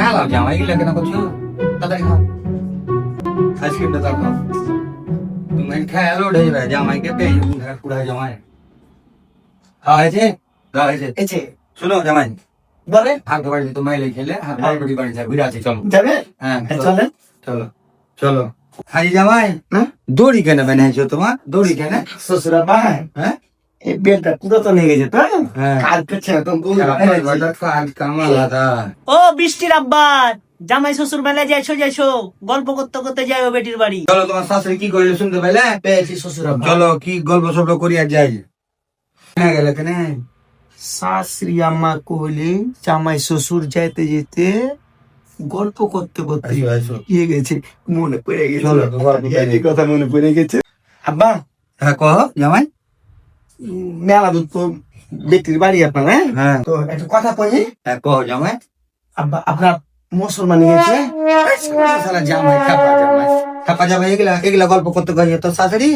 খেলাও জামাই গিলা কেন করছো তাড়াতাড়ি খাও আইসক্রিমটা দাও খাও তুমি খেয়ালো উঠে যাবে জামাইকে পেয়ে পুরা জামাই খাওয়া হয়েছে দেওয়া হয়েছে এছে শুনো জামাই বলে হালকা বাড়ি তো মাইলে খেলে আর বাড়ি বাড়ি যায় ঘুরে আছে চলো যাবে হ্যাঁ চলেন চলো চলো হাজি জামাই হ্যাঁ? দড়ি কেন বানাইছো তোমার দড়ি কেন শ্বশুরা ভাই হ্যাঁ এই বেলটা পুরো তো নিয়ে গেছে তো হ্যাঁ। কালকে ছেড়ে তো ও বৃষ্টির আব্বা জামাই শ্বশুর মেলায় যাইছো গল্প করতে করতে যাইও বেটির বাড়ি। চলো তোমার শাশুড়ি কি করিলে শুনতে পাইলে পেয়েছি শ্বশুরা ভাই চলো কি গল্প সল্প করি আর যাই কেন গেলে কেন শাশুড়ি আম্মা কইলে জামাই শ্বশুর যাইতে যেতে গল্প করতে করতে ইয়ে গেছে মনে পড়ে গেছে চলো তো গল্প করি। এই কথা মনে পড়ে গেছে আব্বা হ্যাঁ কহ জামাই মেলা দূর তো বেটির বাড়ি আপনার হ্যাঁ হ্যাঁ তো একটু কথা কই হ্যাঁ কহ জামাই আব্বা আপনার মুসলমান গেছে সালা জামাই খাপা জামাই এগুলা এগুলা গল্প করতে কই তো শাশুড়ি